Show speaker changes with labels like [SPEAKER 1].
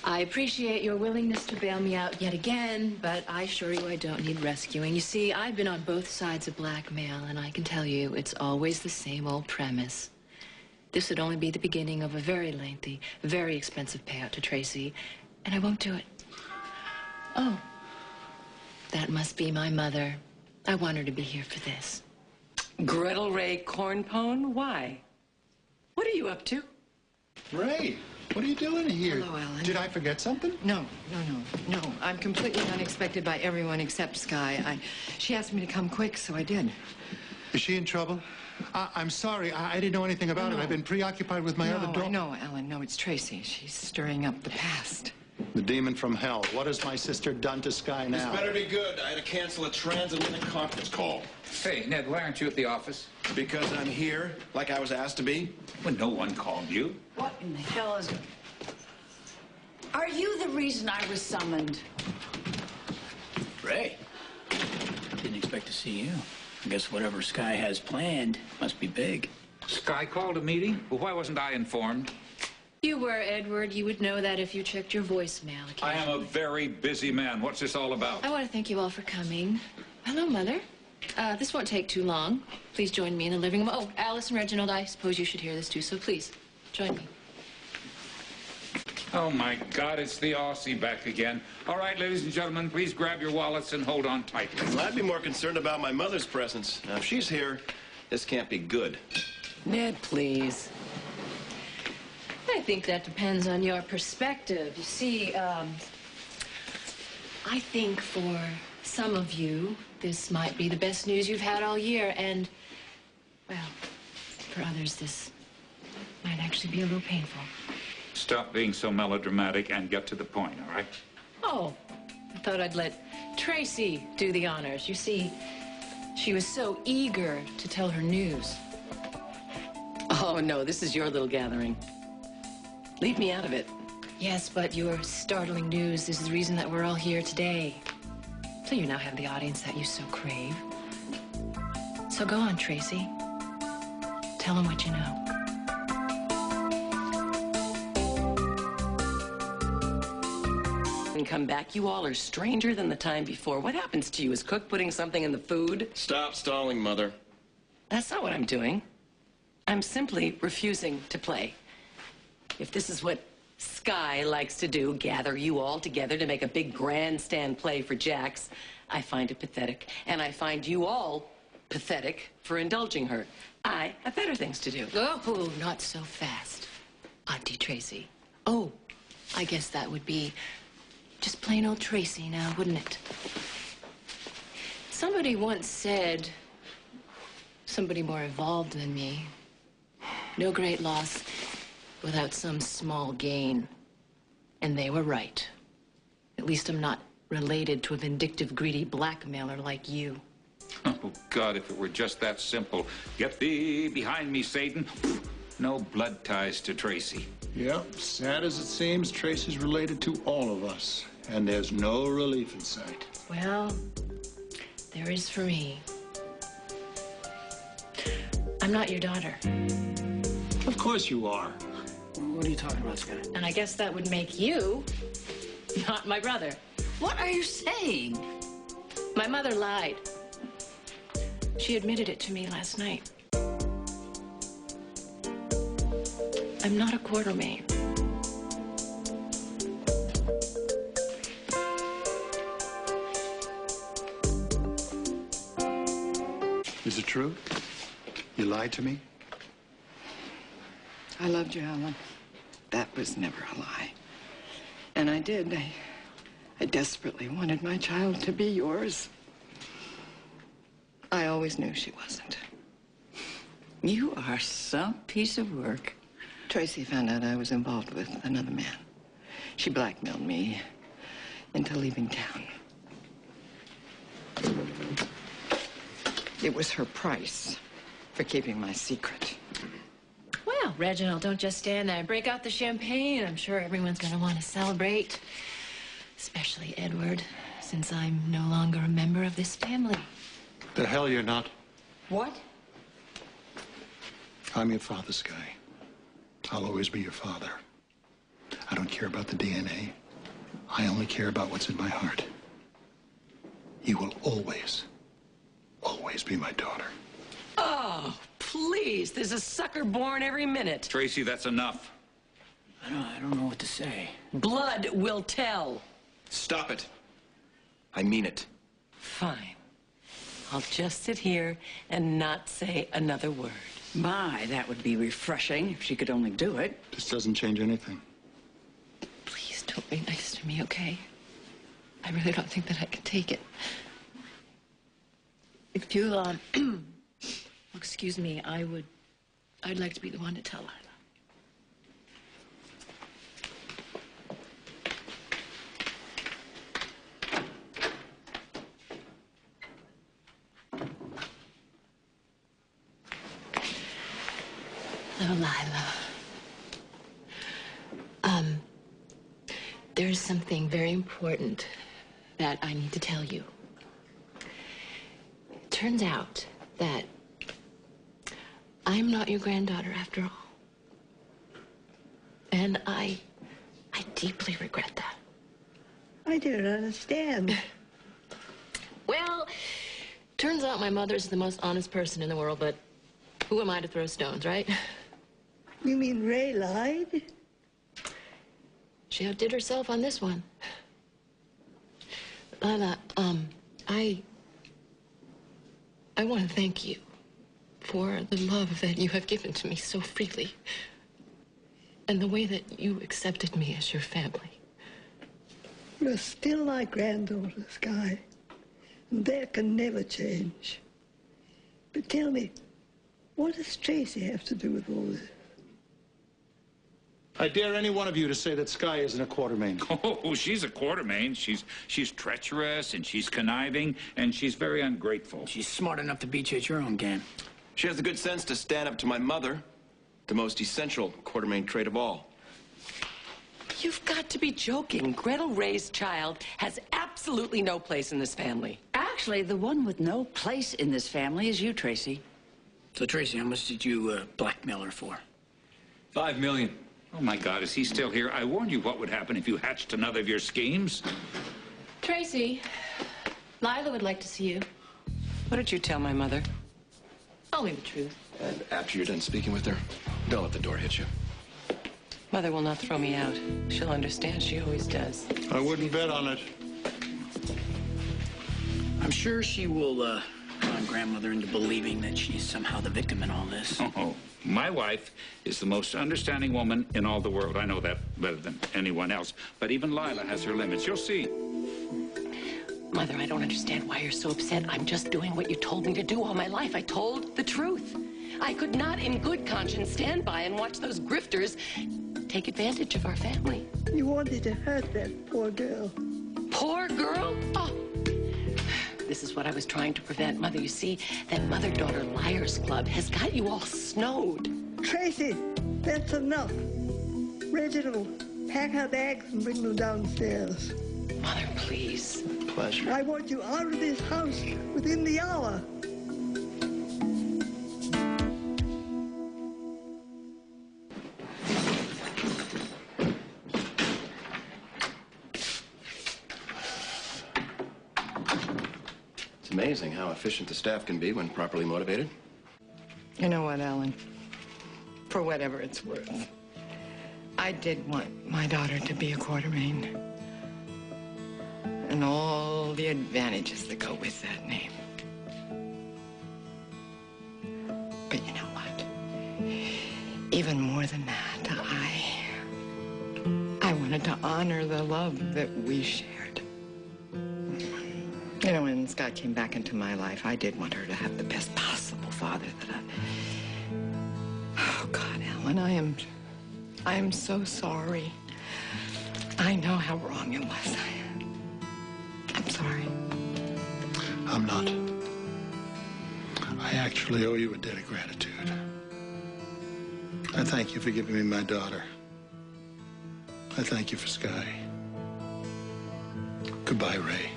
[SPEAKER 1] I appreciate your willingness to bail me out yet again, but I assure you I don't need rescuing. You see, I've been on both sides of blackmail, and I can tell you it's always the same old premise. This would only be the beginning of a very lengthy, very expensive payout to Tracy, and I won't do it. Oh, that must be my mother. I want her to be here for this.
[SPEAKER 2] Gretel Ray Cornpone? Why? What are you up to?
[SPEAKER 3] Ray, what are you doing here?
[SPEAKER 2] Hello, Ellen.
[SPEAKER 3] Did I forget something?
[SPEAKER 2] No. I'm completely unexpected by everyone except Skye. She asked me to come quick, so I did.
[SPEAKER 3] Is she in trouble? I'm sorry. I didn't know anything about it. I've been preoccupied with my other daughter.
[SPEAKER 2] No, Ellen. No, it's Tracy. She's stirring up the past.
[SPEAKER 3] The demon from hell. What has my sister done to Skye now?
[SPEAKER 4] This better be good. I had to cancel a transatlantic conference call.
[SPEAKER 5] Hey, Ned, why aren't you at the office?
[SPEAKER 4] Because I'm here, like I was asked to be.
[SPEAKER 5] Well, no one called you.
[SPEAKER 6] What in the hell is it? Are you the reason I was summoned?
[SPEAKER 7] Ray, didn't expect to see you. I guess whatever Skye has planned must be big.
[SPEAKER 5] Skye called a meeting? Well, why wasn't I informed?
[SPEAKER 1] You were, Edward. You would know that if you checked your voicemail occasionally.
[SPEAKER 5] I am a very busy man. What's this all about?
[SPEAKER 1] I want to thank you all for coming. Hello, Mother. This won't take too long. Please join me in the living room. Oh, Alice and Reginald, I suppose you should hear this too, so please, join me.
[SPEAKER 5] Oh, my God, it's the Aussie back again. All right, ladies and gentlemen, please grab your wallets and hold on tightly.
[SPEAKER 4] Well, I'd be more concerned about my mother's presence. Now, if she's here, this can't be good.
[SPEAKER 2] Ned, please.
[SPEAKER 1] I think that depends on your perspective. You see, I think for some of you, this might be the best news you've had all year, and, well, for others, this might actually be a little painful.
[SPEAKER 5] Stop being so melodramatic and get to the point, all right?
[SPEAKER 1] Oh, I thought I'd let Tracy do the honors. You see, she was so eager to tell her news.
[SPEAKER 2] Oh, no, this is your little gathering. Leave me out of it.
[SPEAKER 1] Yes, but your startling news is the reason that we're all here today. So you now have the audience that you so crave. So go on, Tracy. Tell them what you know.
[SPEAKER 2] And come back. You all are stranger than the time before. What happens to you? Is Cook putting something in the food?
[SPEAKER 4] Stop stalling, Mother.
[SPEAKER 2] That's not what I'm doing. I'm simply refusing to play. If this is what Skye likes to do, gather you all together to make a big grandstand play for Jax, I find it pathetic. And I find you all pathetic for indulging her. I have better things to do.
[SPEAKER 1] Oh, not so fast, Auntie Tracy. Oh, I guess that would be just plain old Tracy now, wouldn't it? Somebody once said, somebody more evolved than me, no great loss without some small gain. And they were right. At least I'm not related to a vindictive, greedy blackmailer like you.
[SPEAKER 5] Oh, God, if it were just that simple. Get thee behind me, Satan. No blood ties to Tracy.
[SPEAKER 3] Yep, sad as it seems, Tracy's related to all of us. And there's no relief in sight.
[SPEAKER 1] Well, there is for me. I'm not your daughter.
[SPEAKER 3] Of course you are.
[SPEAKER 7] What are you talking about, Skye?
[SPEAKER 1] And I guess that would make you not my brother.
[SPEAKER 6] What are you saying?
[SPEAKER 1] My mother lied. She admitted it to me last night. I'm not a Quartermain.
[SPEAKER 3] Is it true? You lied to me?
[SPEAKER 2] I loved you, Alan. That was never a lie. And I did. I desperately wanted my child to be yours. I always knew she wasn't.
[SPEAKER 6] You are some piece of work.
[SPEAKER 2] Tracy found out I was involved with another man. She blackmailed me into leaving town. It was her price for keeping my secret.
[SPEAKER 1] Well, Reginald, don't just stand there. Break out the champagne. I'm sure everyone's going to want to celebrate. Especially Edward, since I'm no longer a member of this family.
[SPEAKER 3] The hell you're not.
[SPEAKER 6] What?
[SPEAKER 3] I'm your father, Skye. I'll always be your father. I don't care about the DNA. I only care about what's in my heart. You will always, always be my daughter.
[SPEAKER 2] Oh, please. There's a sucker born every minute.
[SPEAKER 5] Tracy, that's enough.
[SPEAKER 7] I don't know what to say.
[SPEAKER 2] Blood will tell.
[SPEAKER 4] Stop it. I mean it.
[SPEAKER 2] Fine. I'll just sit here and not say another word.
[SPEAKER 6] My, that would be refreshing if she could only do it.
[SPEAKER 3] This doesn't change anything.
[SPEAKER 1] Please don't be nice to me, okay? I really don't think that I can take it. If you'll, excuse me, I'd like to be the one to tell Lila. Hello, Lila. There's something very important that I need to tell you. It turns out that I'm not your granddaughter after all. And I deeply regret that.
[SPEAKER 8] I don't understand.
[SPEAKER 1] Well, turns out my mother's the most honest person in the world, but who am I to throw stones, right?
[SPEAKER 8] You mean Ray lied?
[SPEAKER 1] She outdid herself on this one. Lila, I want to thank you for the love that you have given to me so freely and the way that you accepted me as your family.
[SPEAKER 8] You're still my granddaughter, Skye, and that can never change. But tell me, what does Tracy have to do with all this?
[SPEAKER 3] I dare any one of you to say that Skye isn't a Quartermain.
[SPEAKER 5] Oh, she's a Quartermain. She's treacherous, and she's conniving, and she's very ungrateful.
[SPEAKER 7] She's smart enough to beat you at your own game.
[SPEAKER 4] She has the good sense to stand up to my mother, the most essential Quartermain trait of all.
[SPEAKER 2] You've got to be joking. Gretel Ray's child has absolutely no place in this family.
[SPEAKER 6] Actually, the one with no place in this family is you, Tracy.
[SPEAKER 7] So, Tracy, how much did you blackmail her for?
[SPEAKER 5] $5 million. Oh, my God, is he still here? I warned you what would happen if you hatched another of your schemes.
[SPEAKER 1] Tracy, Lila would like to see you.
[SPEAKER 2] What did you tell my mother?
[SPEAKER 1] Only the truth.
[SPEAKER 4] And after you're done speaking with her, don't let the door hit you.
[SPEAKER 2] Mother will not throw me out. She'll understand. She always does.
[SPEAKER 3] I wouldn't bet on it.
[SPEAKER 7] I'm sure she will con grandmother into believing that she's somehow the victim in all this.
[SPEAKER 5] Oh, my wife is the most understanding woman in all the world. I know that better than anyone else. But even Lila has her limits. You'll see.
[SPEAKER 2] Mother, I don't understand why you're so upset. I'm just doing what you told me to do all my life. I told the truth. I could not in good conscience stand by and watch those grifters take advantage of our family.
[SPEAKER 8] You wanted to hurt that poor girl.
[SPEAKER 2] Poor girl? Oh. This is what I was trying to prevent, Mother. You see, that mother-daughter liars club has got you all snowed.
[SPEAKER 8] Tracy, that's enough. Reginald, pack her bags and bring them downstairs.
[SPEAKER 2] Mother, please.
[SPEAKER 4] Pleasure.
[SPEAKER 8] I want you out of this house within the hour.
[SPEAKER 4] It's amazing how efficient the staff can be when properly motivated.
[SPEAKER 9] You know what, Ellen? For whatever it's worth, I did want my daughter to be a Quartermain. And all the advantages that go with that name. But you know what? Even more than that, I wanted to honor the love that we shared. You know, when Scott came back into my life, I did want her to have the best possible father that Oh, God, Ellen, I am so sorry. I know how wrong it was. I'm sorry.
[SPEAKER 3] I'm not. I actually owe you a debt of gratitude. I thank you for giving me my daughter. I thank you for Skye. Goodbye, Ray.